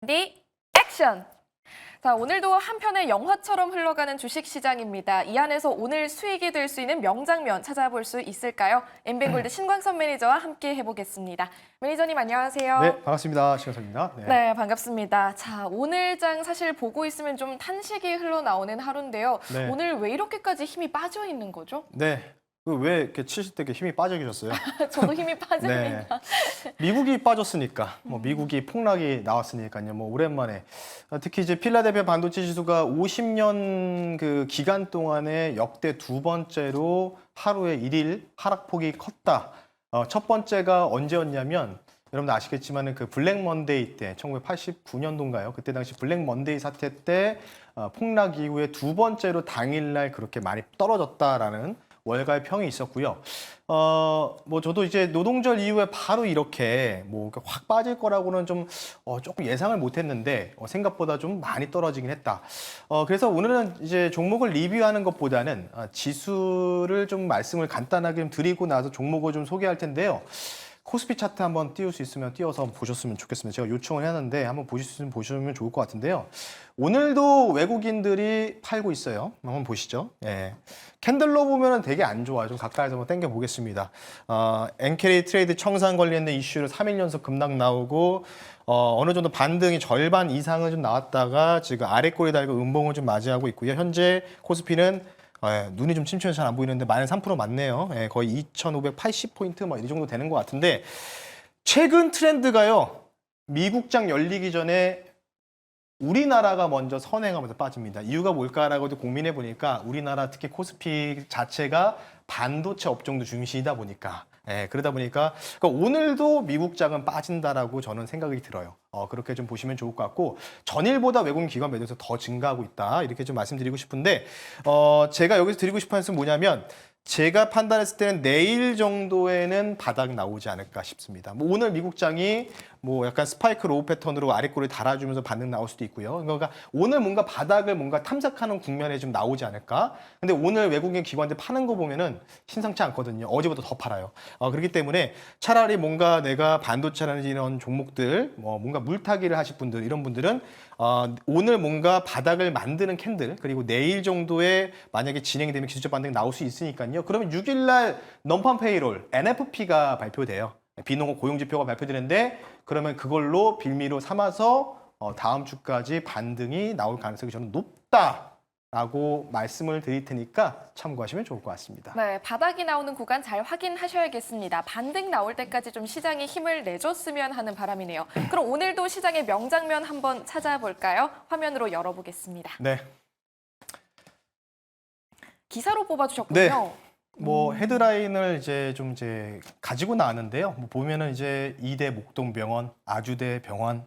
레디, 액션! 자, 오늘도 한편의 영화처럼 흘러가는 주식시장입니다. 이 안에서 오늘 수익이 될 수 있는 명장면 찾아볼 수 있을까요? 엠뱅골드 신광선 매니저와 함께 해보겠습니다. 매니저님 안녕하세요. 네, 반갑습니다. 신광선입니다. 네, 반갑습니다. 자, 오늘 장 사실 보고 있으면 좀 탄식이 흘러나오는 하루인데요. 네. 오늘 왜 이렇게까지 힘이 빠져 있는 거죠? 네. 왜 이렇게 치실 때 이렇게 힘이 빠져 계셨어요? 저도 힘이 빠집니다. 미국이 빠졌으니까, 미국이 폭락이 나왔으니까요. 오랜만에 특히 이제 필라델피아 반도체 지수가 50년 그 기간 동안에 역대 두 번째로 하루에 1일 하락폭이 컸다. 첫 번째가 언제였냐면 여러분들 아시겠지만은 그 블랙 먼데이 때 1989년도인가요? 그때 당시 블랙 먼데이 사태 때 폭락 이후에 두 번째로 당일날 그렇게 많이 떨어졌다라는 월가의 평이 있었고요. 저도 이제 노동절 이후에 바로 이렇게 확 빠질 거라고는 조금 예상을 못했는데 생각보다 좀 많이 떨어지긴 했다. 그래서 오늘은 이제 종목을 리뷰하는 것보다는 지수를 좀 말씀을 간단하게 좀 드리고 나서 종목을 좀 소개할 텐데요. 코스피 차트 한번 띄울 수 있으면 띄워서 보셨으면 좋겠습니다. 제가 요청을 했는데 한번 보시면 좋을 것 같은데요. 오늘도 외국인들이 팔고 있어요. 한번 보시죠. 예. 캔들로 보면은 되게 안 좋아요. 좀 가까이서 한번 당겨 보겠습니다. 엔캐리 트레이드 청산 관련된 이슈로 3일 연속 급락 나오고 어느 정도 반등이 절반 이상은 좀 나왔다가 지금 아래 꼬리 달고 음봉을 좀 맞이하고 있고요. 현재 코스피는 눈이 좀 침침해서 잘 안 보이는데 마이너스 3% 맞네요. 거의 2,580포인트 이 정도 되는 것 같은데 최근 트렌드가요. 미국장 열리기 전에 우리나라가 먼저 선행하면서 빠집니다. 이유가 뭘까라고도 고민해 보니까 우리나라 특히 코스피 자체가 반도체 업종도 중시이다 보니까 그러다 보니까 그러니까 오늘도 미국장은 빠진다라고 저는 생각이 들어요. 그렇게 좀 보시면 좋을 것 같고 전일보다 외국인 기관 매도에서 더 증가하고 있다 이렇게 좀 말씀드리고 싶은데 제가 여기서 드리고 싶은 말씀은 뭐냐면 제가 판단했을 때는 내일 정도에는 바닥 나오지 않을까 싶습니다. 오늘 미국장이 약간 스파이크 로우 패턴으로 아랫골을 달아주면서 반등 나올 수도 있고요. 그러니까 오늘 뭔가 바닥을 탐색하는 국면에 좀 나오지 않을까. 근데 오늘 외국인 기관들 파는 거 보면은 심상치 않거든요. 어제보다 더 팔아요. 그렇기 때문에 차라리 뭔가 내가 반도체라는 이런 종목들, 뭔가 물타기를 하실 분들, 이런 분들은 오늘 뭔가 바닥을 만드는 캔들, 그리고 내일 정도에 만약에 진행이 되면 기술적 반등이 나올 수 있으니까요. 그러면 6일날 넘판 페이롤, NFP가 발표돼요. 비농업 고용지표가 발표되는데 그러면 그걸로 빌미로 삼아서 다음 주까지 반등이 나올 가능성이 저는 높다라고 말씀을 드릴 테니까 참고하시면 좋을 것 같습니다. 네, 바닥이 나오는 구간 잘 확인하셔야겠습니다. 반등 나올 때까지 좀 시장에 힘을 내줬으면 하는 바람이네요. 그럼 오늘도 시장의 명장면 한번 찾아볼까요? 화면으로 열어보겠습니다. 네. 기사로 뽑아주셨군요. 네. 헤드라인을 이제 가지고 나왔는데요. 보면은 이제 이대 목동병원, 아주대 병원,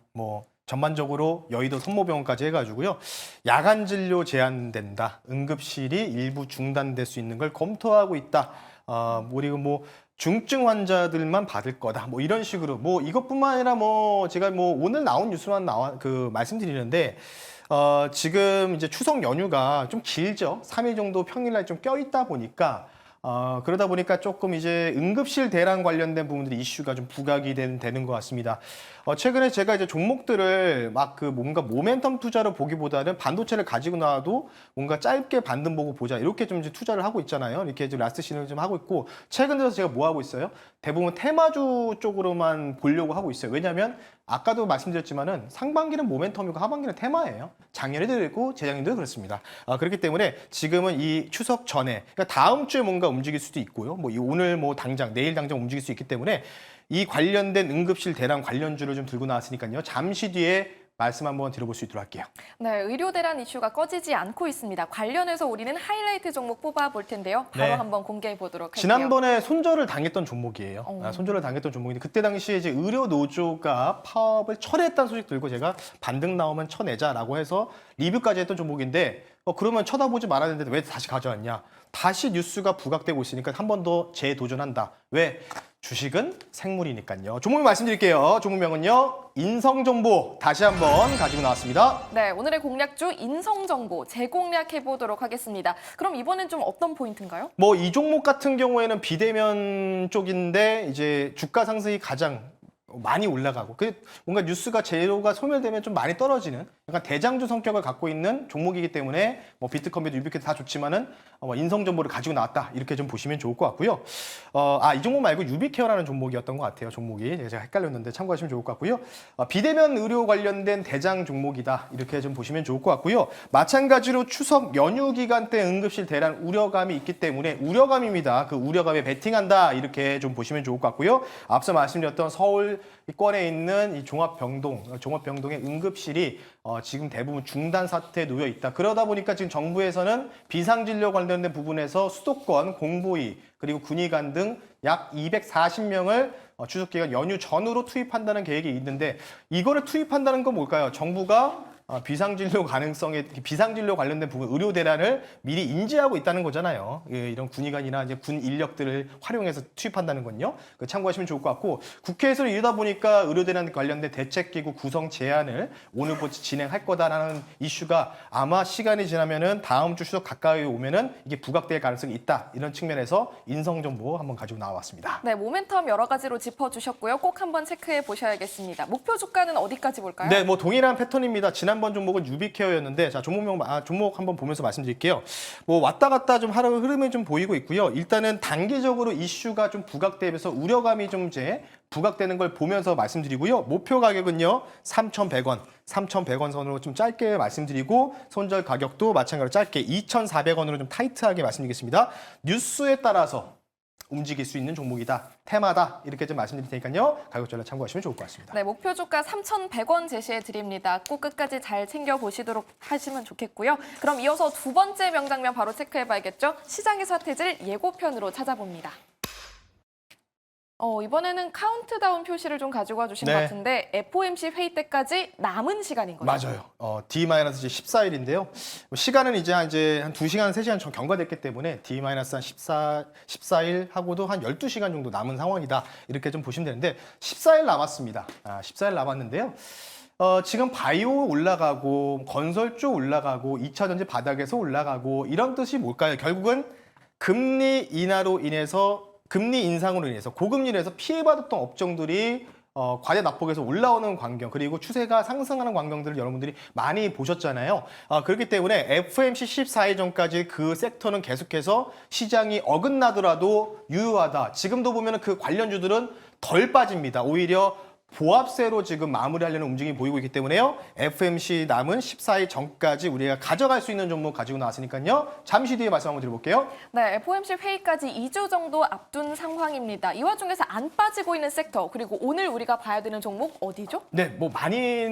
전반적으로 여의도 성모병원까지 해가지고요. 야간 진료 제한된다. 응급실이 일부 중단될 수 있는 걸 검토하고 있다. 그리고 중증 환자들만 받을 거다. 이런 식으로 이것뿐만 아니라 제가 오늘 나온 뉴스만 말씀드리는데. 지금 이제 추석 연휴가 좀 길죠. 3일 정도 평일날 좀 껴있다 보니까 그러다 보니까 조금 이제 응급실 대란 관련된 부분들이 이슈가 좀 부각이 되는 것 같습니다. 최근에 제가 이제 종목들을 뭔가 모멘텀 투자로 보기보다는 반도체를 가지고 나와도 뭔가 짧게 반등 보고 보자 이렇게 좀 이제 투자를 하고 있잖아요. 이렇게 좀 라스트 신을 좀 하고 있고 최근 들어서 제가 뭐 하고 있어요? 대부분 테마주 쪽으로만 보려고 하고 있어요. 왜냐하면 아까도 말씀드렸지만은 상반기는 모멘텀이고 하반기는 테마예요. 작년에도 그랬고 재작년에도 그렇습니다. 그렇기 때문에 지금은 이 추석 전에 그러니까 다음 주에 뭔가 움직일 수도 있고요. 오늘 당장 내일 당장 움직일 수 있기 때문에 이 관련된 응급실 대란 관련주를 좀 들고 나왔으니까요. 잠시 뒤에 말씀 한번 드려볼 수 있도록 할게요. 네, 의료 대란 이슈가 꺼지지 않고 있습니다. 관련해서 우리는 하이라이트 종목 뽑아볼 텐데요. 바로 한번 공개해 보도록 할게요. 지난번에 손절을 당했던 종목이에요. 손절을 당했던 종목인데 그때 당시에 이제 의료 노조가 파업을 철회했다는 소식 들고 제가 반등 나오면 쳐내자라고 해서 리뷰까지 했던 종목인데 그러면 쳐다보지 말아야 되는데 왜 다시 가져왔냐? 다시 뉴스가 부각되고 있으니까 한 번 더 재도전한다. 왜? 주식은 생물이니까요. 종목명 말씀드릴게요. 종목명은요. 인성정보 다시 한번 가지고 나왔습니다. 네, 오늘의 공략주 인성정보 재공략해 보도록 하겠습니다. 그럼 이번엔 좀 어떤 포인트인가요? 이 종목 같은 경우에는 비대면 쪽인데 이제 주가 상승이 가장 많이 올라가고 뭔가 뉴스가 재료가 소멸되면 좀 많이 떨어지는 약간 대장주 성격을 갖고 있는 종목이기 때문에 뭐 비트컴퓨터, 유비큐티 다 좋지만은 인성 정보를 가지고 나왔다 이렇게 좀 보시면 좋을 것 같고요. 이 종목 말고 유비케어라는 종목이었던 것 같아요. 종목이 제가 헷갈렸는데 참고하시면 좋을 것 같고요. 비대면 의료 관련된 대장 종목이다 이렇게 좀 보시면 좋을 것 같고요. 마찬가지로 추석 연휴 기간 때 응급실 대란 우려감이 있기 때문에 우려감입니다. 그 우려감에 베팅한다 이렇게 좀 보시면 좋을 것 같고요. 앞서 말씀드렸던 서울권에 있는 이 종합병동의 응급실이 지금 대부분 중단 사태에 놓여 있다. 그러다 보니까 지금 정부에서는 비상진료 관련된 부분에서 수도권, 공보위 그리고 군의관 등 약 240명을 추석 기간 연휴 전후로 투입한다는 계획이 있는데 이거를 투입한다는 건 뭘까요? 정부가 비상진료 관련된 부분, 의료 대란을 미리 인지하고 있다는 거잖아요. 이런 군의관이나 이제 군 인력들을 활용해서 투입한다는 건요. 참고하시면 좋을 것 같고 국회에서 이러다 보니까 의료 대란 관련된 대책기구 구성 제안을 오늘부터 진행할 거다라는 이슈가 아마 시간이 지나면은 다음 주 추석 가까이 오면은 이게 부각될 가능성이 있다. 이런 측면에서 인성 정보 한번 가지고 나왔습니다. 네, 모멘텀 여러 가지로 짚어주셨고요. 꼭 한번 체크해 보셔야겠습니다. 목표 주가는 어디까지 볼까요? 네, 뭐 동일한 패턴입니다. 지난번 종목은 유비케어였는데 자 종목 한번 보면서 말씀드릴게요. 뭐 왔다 갔다 좀 하루 흐름이 좀 보이고 있고요. 일단은 단기적으로 이슈가 좀 부각되면서 우려감이 좀 이제 부각되는 걸 보면서 말씀드리고요. 목표 가격은요 3,100원 선으로 좀 짧게 말씀드리고 손절 가격도 마찬가지로 짧게 2,400원으로 좀 타이트하게 말씀드리겠습니다. 뉴스에 따라서 움직일 수 있는 종목이다. 테마다. 이렇게 좀 말씀드릴 테니까요. 가격 전략 참고하시면 좋을 것 같습니다. 네, 목표 주가 3,100원 제시해 드립니다. 꼭 끝까지 잘 챙겨보시도록 하시면 좋겠고요. 그럼 이어서 두 번째 명장면 바로 체크해봐야겠죠? 시장에서 핫해질 예고편으로 찾아봅니다. 이번에는 카운트다운 표시를 좀 가지고 와주신 네. 것 같은데 FOMC 회의 때까지 남은 시간인 거죠? 맞아요. D-14일인데요. 시간은 이제 한 2시간, 3시간 좀 경과됐기 때문에 D-한 14일 하고도 한 12시간 정도 남은 상황이다. 이렇게 좀 보시면 되는데 14일 남았습니다. 14일 남았는데요. 지금 바이오 올라가고 건설 쪽 올라가고 2차 전지 바닥에서 올라가고 이런 뜻이 뭘까요? 결국은 금리 인상으로 인해서 고금리로 해서 피해받았던 업종들이 과대 낙폭에서 올라오는 광경 그리고 추세가 상승하는 광경들을 여러분들이 많이 보셨잖아요. 그렇기 때문에 FOMC 14일 전까지 그 섹터는 계속해서 시장이 어긋나더라도 유효하다. 지금도 보면 그 관련주들은 덜 빠집니다. 오히려 보합세로 지금 마무리하려는 움직임이 보이고 있기 때문에요. FOMC 남은 14일 전까지 우리가 가져갈 수 있는 종목 가지고 나왔으니까요. 잠시 뒤에 말씀 한번 드려볼게요. 네, FOMC 회의까지 2주 정도 앞둔 상황입니다. 이 와중에서 안 빠지고 있는 섹터 그리고 오늘 우리가 봐야 되는 종목 어디죠? 네, 뭐 많이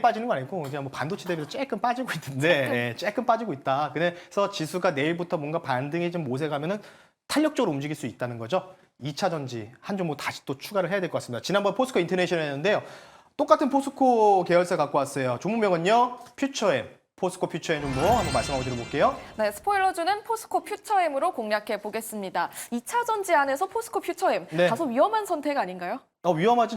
빠지는 건 아니고 그냥 뭐 반도체 대비해서 조금 빠지고 있는데 조금 빠지고 있다. 그래서 지수가 내일부터 뭔가 반등이 좀 모색하면은 탄력적으로 움직일 수 있다는 거죠. 2차 전지 한 종목 다시 또 추가를 해야 될 것 같습니다. 지난번 포스코 인터내셔널이었는데요. 똑같은 포스코 계열사 갖고 왔어요. 종목명은요. 퓨처엠. 포스코 퓨처엠 종목 한번 말씀하고 드려볼게요. 네, 스포일러주는 포스코 퓨처엠으로 공략해 보겠습니다. 2차 전지 안에서 포스코 퓨처엠, 네. 다소 위험한 선택 아닌가요?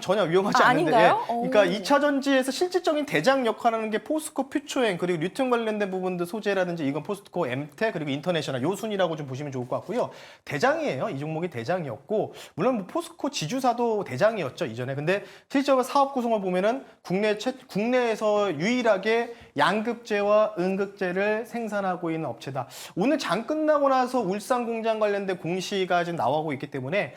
전혀 위험하지 않은데. 아닌가요? 그러니까 2차 전지에서 실질적인 대장 역할을 하는 게 포스코 퓨처엠 그리고 리튬 관련된 부분들 소재라든지 이건 포스코 엠텍 그리고 인터내셔널 요 순이라고 좀 보시면 좋을 것 같고요. 대장이에요. 이 종목이 대장이었고 물론 뭐 포스코 지주사도 대장이었죠 이전에. 근데 실질적으로 사업 구성을 보면은 국내에서 유일하게 양극재와 음극재를 생산하고 있는 업체다. 오늘 장 끝나고 나서 울산 공장 관련된 공시가 지금 나오고 있기 때문에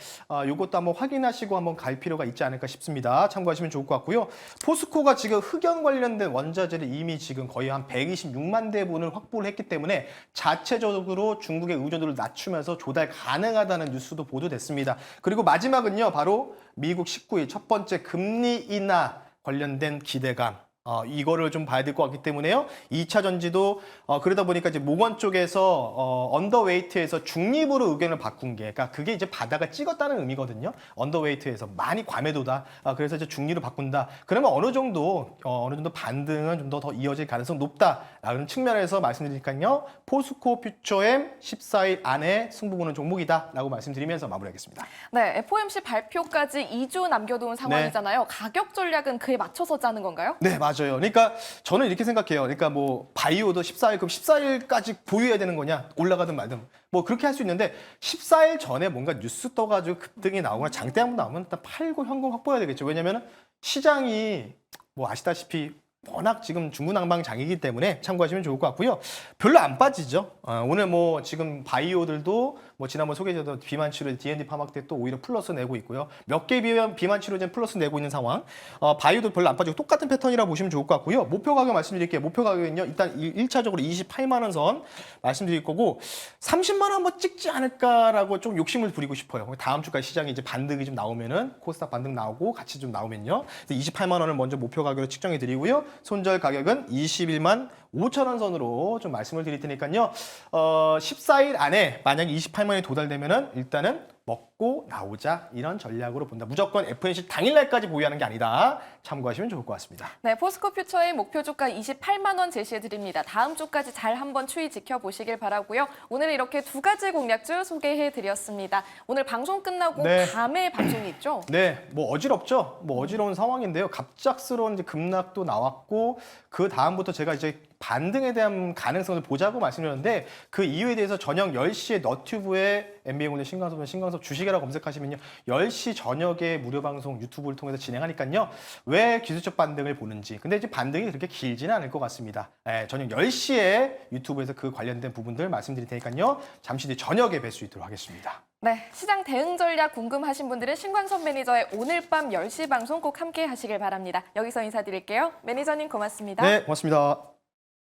이것도 한번 확인하시고 한번 갈 필요가 있지 않을까 싶습니다. 참고하시면 좋을 것 같고요. 포스코가 지금 흑연 관련된 원자재를 이미 지금 거의 한 126만 대분을 확보를 했기 때문에 자체적으로 중국의 의존도를 낮추면서 조달 가능하다는 뉴스도 보도됐습니다. 그리고 마지막은요. 바로 미국 19일 첫 번째 금리 인하 관련된 기대감. 이거를 좀 봐야 될 것 같기 때문에요. 2차 전지도 그러다 보니까 이제 모건 쪽에서 언더웨이트에서 중립으로 의견을 바꾼 게, 그러니까 그게 이제 바닥을 찍었다는 의미거든요. 언더웨이트에서 많이 과매도다. 그래서 이제 중립으로 바꾼다. 그러면 어느 정도 반등은 좀 더 이어질 가능성 높다라는 측면에서 말씀드리니까요. 포스코 퓨처엠 14일 안에 승부 보는 종목이다라고 말씀드리면서 마무리하겠습니다. 네, FOMC 발표까지 2주 남겨둔 상황이잖아요. 가격 전략은 그에 맞춰서 짜는 건가요? 네, 맞아요. 맞아요. 그러니까 저는 이렇게 생각해요. 그러니까 뭐 바이오도 14일, 그럼 14일까지 보유해야 되는 거냐? 올라가든 말든. 뭐 그렇게 할 수 있는데 14일 전에 뭔가 뉴스 떠가지고 급등이 나오거나 장대 한번 나오면 일단 팔고 현금 확보해야 되겠죠. 왜냐면은 시장이 뭐 아시다시피 워낙 지금 중구난방장이기 때문에 참고하시면 좋을 것 같고요. 별로 안 빠지죠. 오늘 뭐 지금 바이오들도 뭐 지난번 소개해드렸던 비만 치료 D&D 파마텍 또 오히려 플러스 내고 있고요. 몇 개 비만 치료제 플러스 내고 있는 상황. 바이오도 별로 안 빠지고 똑같은 패턴이라 보시면 좋을 것 같고요. 목표 가격 말씀드릴게요. 목표 가격은요. 일단 1차적으로 28만 원 선 말씀드릴 거고 30만 원 한번 찍지 않을까라고 좀 욕심을 부리고 싶어요. 다음 주까지 시장에 이제 반등이 좀 나오면은 코스닥 반등 나오고 같이 좀 나오면요. 28만 원을 먼저 목표 가격으로 측정해 드리고요. 손절 가격은 21만 5천 원 선으로 좀 말씀을 드릴 테니까요. 14일 안에 만약에 28만 원이 도달되면은 일단은 먹고 나오자 이런 전략으로 본다. 무조건 FNC 당일날까지 보유하는 게 아니다. 참고하시면 좋을 것 같습니다. 네, 포스코 퓨처의 목표 주가 28만 원 제시해 드립니다. 다음 주까지 잘 한번 추이 지켜보시길 바라고요. 오늘 이렇게 두 가지 공략주 소개해 드렸습니다. 오늘 방송 끝나고 네. 밤에 방송이 있죠? 네, 뭐 어지럽죠. 뭐 어지러운 상황인데요. 갑작스러운 이제 급락도 나왔고 그 다음부터 제가 이제 반등에 대한 가능성을 보자고 말씀드렸는데 그 이유에 대해서 저녁 10시에 너튜브에 MBN골드 신광섭 주식이라고 검색하시면요. 10시 저녁에 무료 방송 유튜브를 통해서 진행하니까요. 왜 기술적 반등을 보는지. 근데 이제 반등이 그렇게 길지는 않을 것 같습니다. 저녁 10시에 유튜브에서 그 관련된 부분들 말씀드릴 테니까요. 잠시 뒤 저녁에 뵐 수 있도록 하겠습니다. 네, 시장 대응 전략 궁금하신 분들은 신광섭 매니저의 오늘 밤 10시 방송 꼭 함께 하시길 바랍니다. 여기서 인사드릴게요. 매니저님 고맙습니다. 네, 고맙습니다.